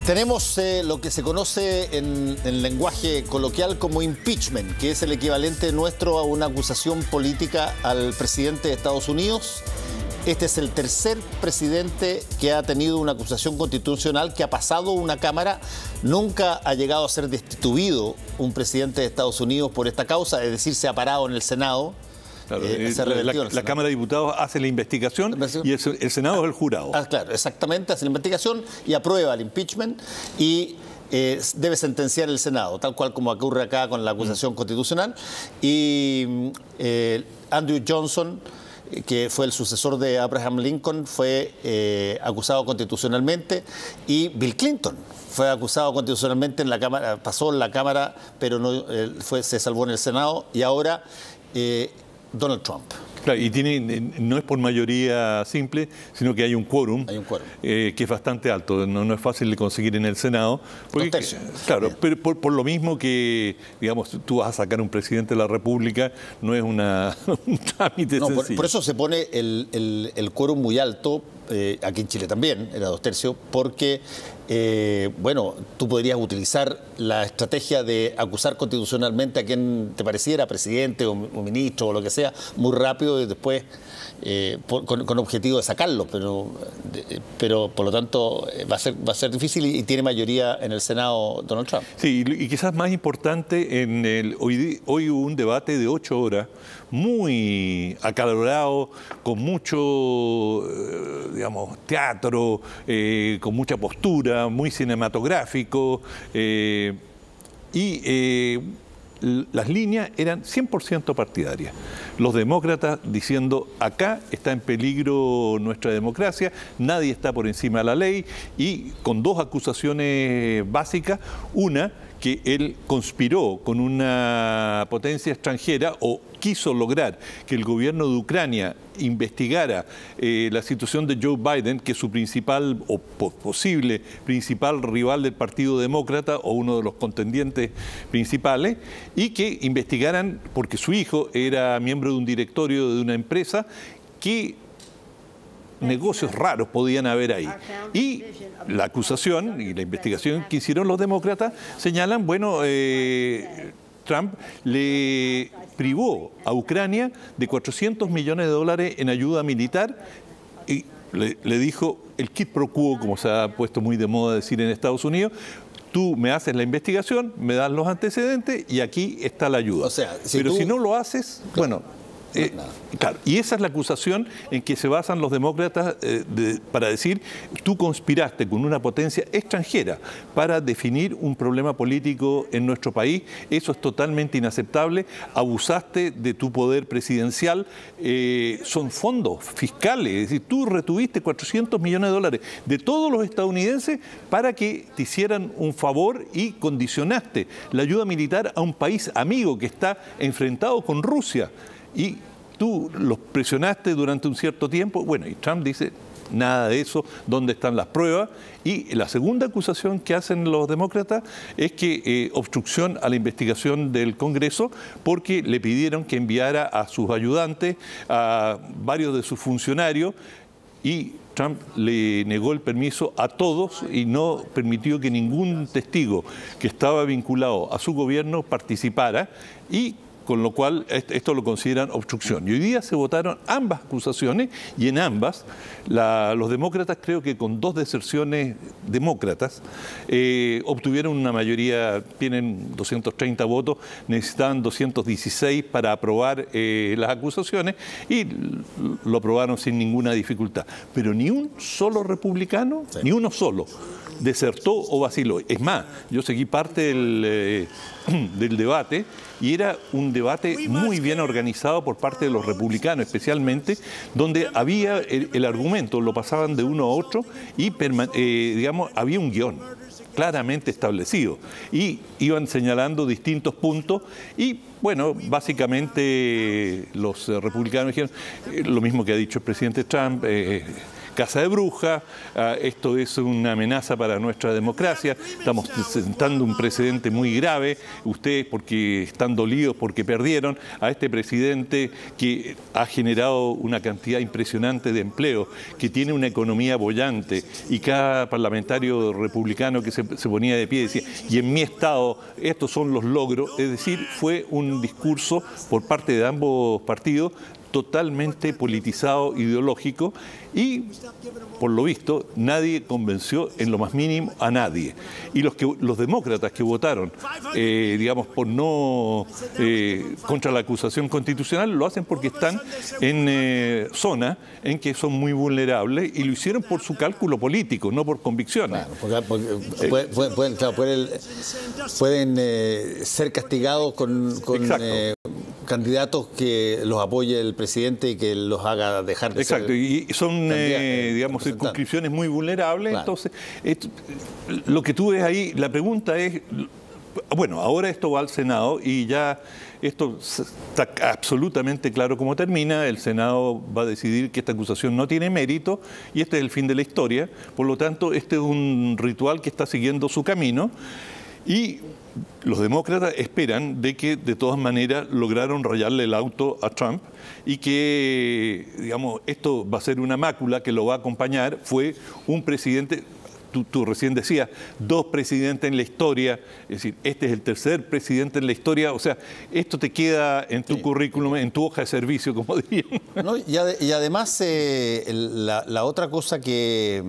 Tenemos lo que se conoce en lenguaje coloquial como impeachment, que es el equivalente nuestro a una acusación política al presidente de Estados Unidos. Este es el tercer presidente que ha tenido una acusación constitucional, que ha pasado una Cámara. Nunca ha llegado a ser destituido un presidente de Estados Unidos por esta causa, es decir, se ha parado en el Senado. Claro, la Cámara de Diputados hace la investigación y el Senado es el jurado. Claro, exactamente, hace la investigación y aprueba el impeachment y debe sentenciar el Senado, tal cual como ocurre acá con la acusación constitucional. Y Andrew Johnson, que fue el sucesor de Abraham Lincoln, fue acusado constitucionalmente, y Bill Clinton fue acusado constitucionalmente en la Cámara, pasó en la Cámara, pero no, se salvó en el Senado, y ahora Donald Trump. Claro, y no es por mayoría simple, sino que hay un quórum, que es bastante alto. No es fácil de conseguir en el Senado. Porque, claro, pero por lo mismo que, digamos, tú vas a sacar un presidente de la República, no es un trámite sencillo. Por eso se pone el quórum muy alto. Aquí en Chile también, era 2/3, porque, bueno, tú podrías utilizar la estrategia de acusar constitucionalmente a quien te pareciera, presidente o ministro o lo que sea, muy rápido y después con objetivo de sacarlo, pero por lo tanto va a ser difícil y tiene mayoría en el Senado Donald Trump. Sí, y quizás más importante, hoy hubo un debate de 8 horas, muy acalorado, con mucho, digamos, teatro, con mucha postura, muy cinematográfico, las líneas eran 100% partidarias. Los demócratas diciendo, acá está en peligro nuestra democracia, nadie está por encima de la ley, y con dos acusaciones básicas. Una, que él conspiró con una potencia extranjera o quiso lograr que el gobierno de Ucrania investigara la situación de Joe Biden, que es su principal o posible principal rival del Partido Demócrata o uno de los contendientes principales, y que investigaran, porque su hijo era miembro de un directorio de una empresa, que negocios raros podían haber ahí. Y la acusación y la investigación que hicieron los demócratas señalan, bueno, Trump le privó a Ucrania de $400 millones en ayuda militar y le dijo el quid pro quo, como se ha puesto muy de moda decir en Estados Unidos. Tú me haces la investigación, me das los antecedentes y aquí está la ayuda. O sea, si no lo haces, bueno, claro, y esa es la acusación en que se basan los demócratas para decir, tú conspiraste con una potencia extranjera para definir un problema político en nuestro país. Eso es totalmente inaceptable. Abusaste de tu poder presidencial. Son fondos fiscales. Es decir, tú retuviste $400 millones de todos los estadounidenses para que te hicieran un favor y condicionaste la ayuda militar a un país amigo que está enfrentado con Rusia. Y tú los presionaste durante un cierto tiempo. Bueno, y Trump dice, nada de eso, ¿dónde están las pruebas? Y la segunda acusación que hacen los demócratas es que obstrucción a la investigación del Congreso, porque le pidieron que enviara a sus ayudantes, a varios de sus funcionarios, y Trump le negó el permiso a todos y no permitió que ningún testigo que estaba vinculado a su gobierno participara, y con lo cual esto lo consideran obstrucción. Y hoy día se votaron ambas acusaciones y en ambas los demócratas, creo que con 2 deserciones demócratas, obtuvieron una mayoría, tienen 230 votos, necesitaban 216 para aprobar las acusaciones y lo aprobaron sin ninguna dificultad. Pero ni un solo republicano, ni uno solo, desertó o vaciló. Es más, yo seguí parte del debate y era un debate muy bien organizado por parte de los republicanos, especialmente, donde había el argumento, lo pasaban de uno a otro y, digamos, había un guión claramente establecido y iban señalando distintos puntos y, bueno, básicamente los republicanos dijeron lo mismo que ha dicho el presidente Trump, casa de brujas, esto es una amenaza para nuestra democracia, estamos sentando un precedente muy grave, ustedes porque están dolidos porque perdieron, a este presidente que ha generado una cantidad impresionante de empleo, que tiene una economía bollante, y cada parlamentario republicano que se ponía de pie decía, y en mi estado estos son los logros, es decir, fue un discurso por parte de ambos partidos totalmente politizado, ideológico, y por lo visto nadie convenció en lo más mínimo a nadie. Y los demócratas que votaron, digamos, por no contra la acusación constitucional, lo hacen porque están en zonas en que son muy vulnerables, y lo hicieron por su cálculo político, no por convicciones. Claro, porque pueden ser castigados con candidatos que los apoye el presidente y que los haga dejar de ser. Exacto, y son, digamos, circunscripciones muy vulnerables. Claro. Entonces, lo que tú ves ahí, la pregunta es, bueno, ahora esto va al Senado y ya esto está absolutamente claro cómo termina. El Senado va a decidir que esta acusación no tiene mérito y este es el fin de la historia. Por lo tanto, este es un ritual que está siguiendo su camino. Y los demócratas esperan de que de todas maneras lograron rayarle el auto a Trump y que, digamos, esto va a ser una mácula que lo va a acompañar. Fue un presidente, tú recién decías, 2 presidentes en la historia, es decir, este es el tercer presidente en la historia, o sea, esto te queda en tu currículum, en tu hoja de servicio, como dirían. No, y además, la otra cosa que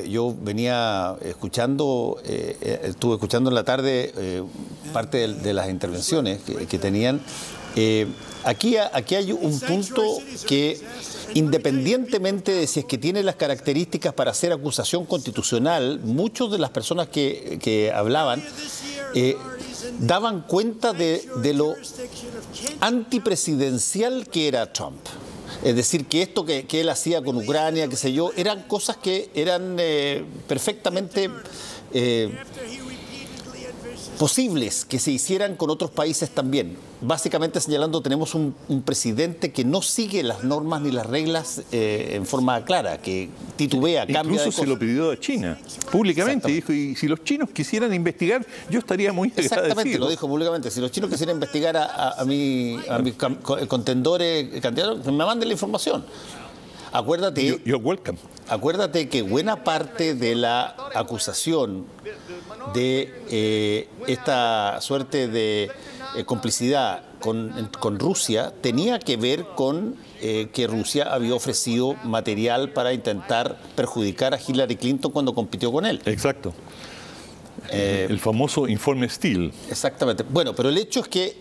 yo venía escuchando, estuve escuchando en la tarde parte de las intervenciones que tenían, aquí hay un punto que, independientemente de si es que tiene las características para hacer acusación constitucional, muchas de las personas que hablaban daban cuenta de lo antipresidencial que era Trump. Es decir, que esto que él hacía con Ucrania, qué sé yo, eran cosas que eran perfectamente posibles que se hicieran con otros países también. Básicamente señalando, tenemos un presidente que no sigue las normas ni las reglas en forma clara, que titubea, cambia de cosas. Incluso se lo pidió a China, públicamente, dijo, y si los chinos quisieran investigar, yo estaría muy agradecido. Exactamente, lo dijo públicamente, si los chinos quisieran investigar a mis contendores, candidatos, que me manden la información. Acuérdate, you're welcome. Acuérdate que buena parte de la acusación de esta suerte de complicidad con Rusia tenía que ver con que Rusia había ofrecido material para intentar perjudicar a Hillary Clinton cuando compitió con él. Exacto. El famoso informe Steele. Exactamente. Bueno, pero el hecho es que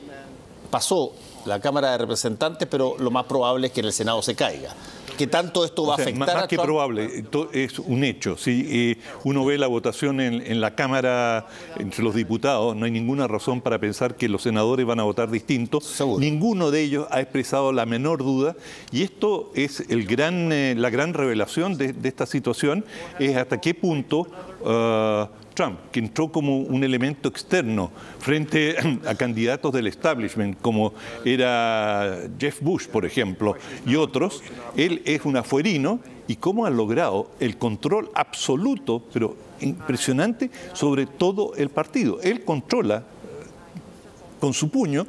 pasó la Cámara de Representantes, pero lo más probable es que en el Senado se caiga. ¿Qué tanto esto va a afectar a Trump? Más que probable, es un hecho. Si uno ve la votación en la Cámara entre los diputados, no hay ninguna razón para pensar que los senadores van a votar distinto. Seguro. Ninguno de ellos ha expresado la menor duda, y esto es la gran revelación de esta situación, es hasta qué punto Trump, que entró como un elemento externo frente a candidatos del establishment, como era Jeff Bush, por ejemplo, y otros, él es un afuerino, y cómo ha logrado el control absoluto, pero impresionante, sobre todo el partido. Él controla con su puño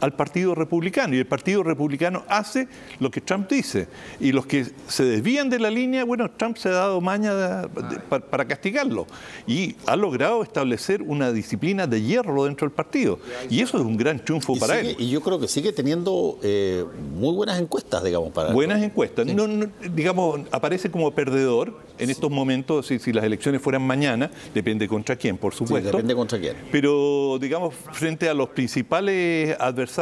al Partido Republicano, y el Partido Republicano hace lo que Trump dice, y los que se desvían de la línea, bueno, Trump se ha dado maña para castigarlo, y ha logrado establecer una disciplina de hierro dentro del partido, y eso es un gran triunfo para él. Y yo creo que sigue teniendo muy buenas encuestas, digamos, para buenas encuestas. Sí. No, digamos, aparece como perdedor en estos momentos, si las elecciones fueran mañana, depende contra quién, por supuesto. Sí, depende contra quién. Pero, digamos, frente a los principales adversarios,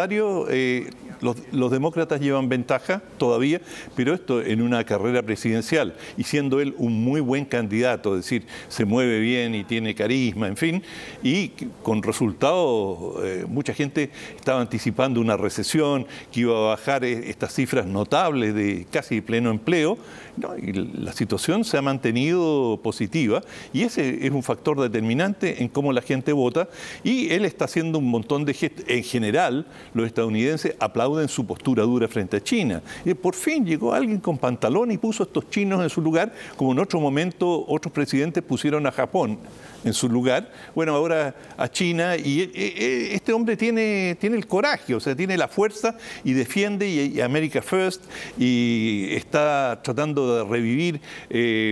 los demócratas llevan ventaja todavía, pero esto en una carrera presidencial, y siendo él un muy buen candidato, es decir, se mueve bien y tiene carisma, en fin, y con resultados, mucha gente estaba anticipando una recesión, que iba a bajar estas cifras notables de casi pleno empleo, ¿no? Y la situación se ha mantenido positiva, y ese es un factor determinante en cómo la gente vota, y él está haciendo un montón de gestos. En general, los estadounidenses aplauden aplauden su postura dura frente a China. Y por fin llegó alguien con pantalón y puso a estos chinos en su lugar, como en otro momento otros presidentes pusieron a Japón en su lugar. Bueno, ahora a China, y este hombre tiene el coraje, o sea, tiene la fuerza y defiende y America First, y está tratando de revivir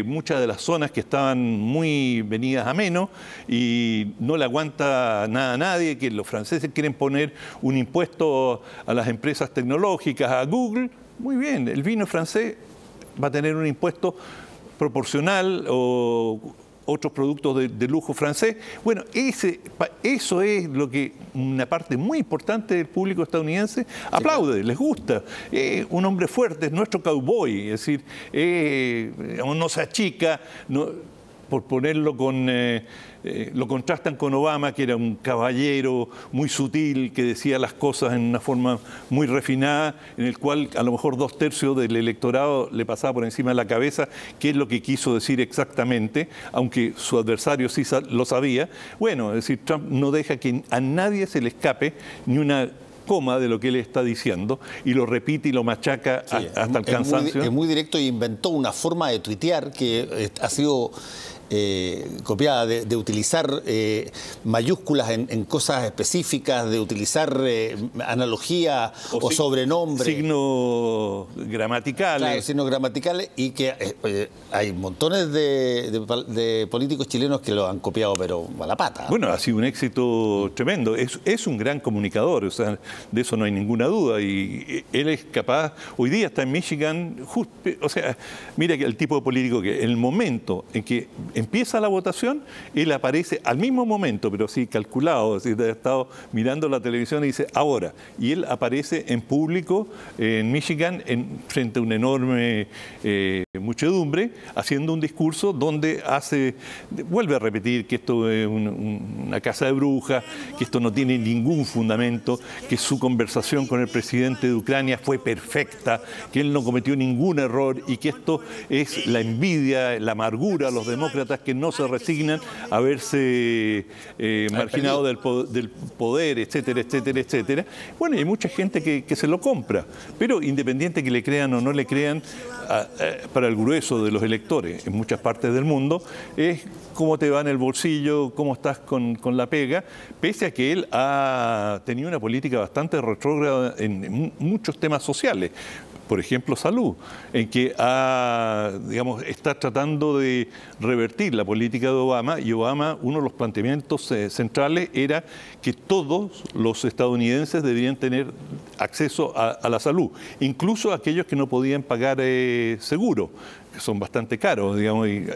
muchas de las zonas que estaban muy venidas a menos, y no le aguanta nada a nadie, que los franceses quieren poner un impuesto a las empresas tecnológicas, a Google. Muy bien, el vino francés va a tener un impuesto proporcional, o otros productos de lujo francés. Bueno, eso es lo que una parte muy importante del público estadounidense aplaude, les gusta. Un hombre fuerte, es nuestro cowboy, es decir, no se achica, por ponerlo lo contrastan con Obama, que era un caballero muy sutil, que decía las cosas en una forma muy refinada, en el cual a lo mejor 2/3 del electorado le pasaba por encima de la cabeza qué es lo que quiso decir exactamente, aunque su adversario sí lo sabía. Bueno, es decir, Trump no deja que a nadie se le escape ni una coma de lo que él está diciendo, y lo repite y lo machaca hasta el cansancio. Es muy directo, y inventó una forma de tuitear que ha sido copiada, de utilizar mayúsculas en cosas específicas, de utilizar analogía o sobrenombres. Signos gramaticales. Claro, signos gramaticales, y que hay montones de políticos chilenos que lo han copiado, pero a la pata. Bueno, ha sido un éxito tremendo. Es un gran comunicador, o sea, de eso no hay ninguna duda, y él es capaz. Hoy día está en Michigan, o sea, mira que el tipo de político que en el momento en que empieza la votación, él aparece al mismo momento, pero sí calculado, si ha estado mirando la televisión y dice ahora, y él aparece en público en Michigan frente a una enorme muchedumbre, haciendo un discurso donde vuelve a repetir que esto es una casa de brujas, que esto no tiene ningún fundamento, que su conversación con el presidente de Ucrania fue perfecta, que él no cometió ningún error, y que esto es la envidia, la amargura a los demócratas que no se resignan a verse marginados del poder, etcétera, etcétera, etcétera. Bueno, hay mucha gente que se lo compra, pero independiente que le crean o no le crean, para el grueso de los electores en muchas partes del mundo, es cómo te va en el bolsillo, cómo estás con la pega, pese a que él ha tenido una política bastante retrógrada en muchos temas sociales. Por ejemplo, salud, en que está tratando de revertir la política de Obama, y Obama, uno de los planteamientos centrales era que todos los estadounidenses deberían tener acceso a la salud, incluso aquellos que no podían pagar seguro, que son bastante caros, digamos, y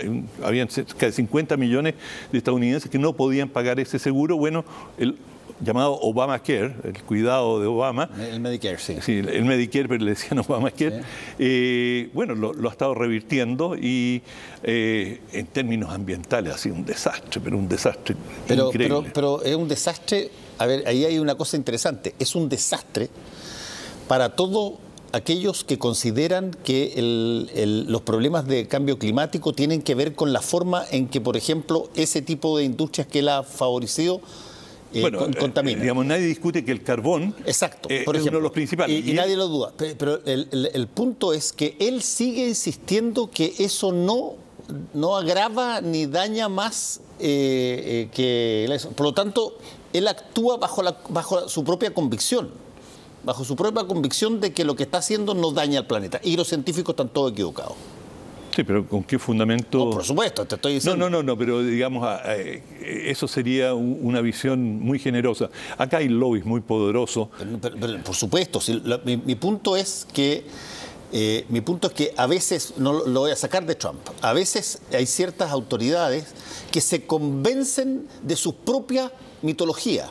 habían cerca de 50 millones de estadounidenses que no podían pagar ese seguro. Bueno, el llamado Obamacare, el cuidado de Obama. El Medicare, sí. Sí, el Medicare, pero le decían Obamacare. Sí. Bueno, lo ha estado revirtiendo, y en términos ambientales ha sido un desastre, pero un desastre increíble. Pero es un desastre, a ver, ahí hay una cosa interesante, es un desastre para todos aquellos que consideran que los problemas de cambio climático tienen que ver con la forma en que, por ejemplo, ese tipo de industrias que él ha favorecido contamina. Digamos, nadie discute que el carbón Exacto, por ejemplo, es uno de los principales. Y nadie lo duda. Pero el punto es que él sigue insistiendo que eso no agrava ni daña más que eso. Por lo tanto, él actúa bajo su propia convicción. Bajo su propia convicción de que lo que está haciendo no daña al planeta. Y los científicos están todos equivocados. Sí, pero ¿con qué fundamento? No, por supuesto, te estoy diciendo. No, pero digamos, eso sería una visión muy generosa. Acá hay lobbies muy poderosos. Pero, por supuesto, mi punto es que a veces, no lo voy a sacar de Trump, a veces hay ciertas autoridades que se convencen de su propia mitología.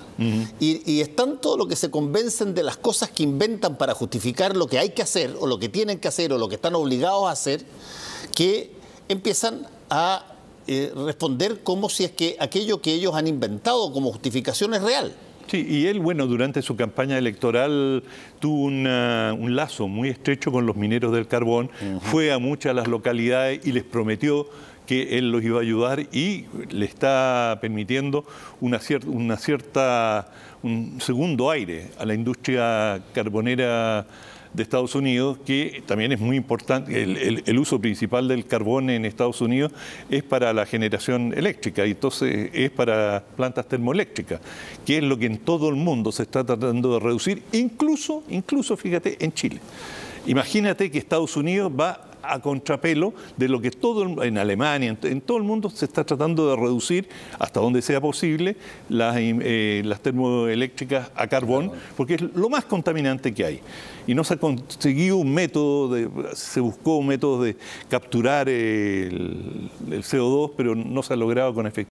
Y es tanto lo que se convencen de las cosas que inventan para justificar lo que hay que hacer, o lo que tienen que hacer, o lo que están obligados a hacer, que empiezan a responder como si es que aquello que ellos han inventado como justificación es real. Sí, y él, bueno, durante su campaña electoral tuvo un lazo muy estrecho con los mineros del carbón, fue a muchas de las localidades y les prometió que él los iba a ayudar y le está permitiendo un segundo aire a la industria carbonera de Estados Unidos, que también es muy importante. El uso principal del carbón en Estados Unidos es para la generación eléctrica, y entonces es para plantas termoeléctricas, que es lo que en todo el mundo se está tratando de reducir, incluso fíjate, en Chile. Imagínate que Estados Unidos va a contrapelo de lo que en Alemania, en todo el mundo se está tratando de reducir hasta donde sea posible las termoeléctricas a carbón, porque es lo más contaminante que hay. Y no se ha conseguido un método, se buscó un método de capturar el CO2, pero no se ha logrado con efectividad.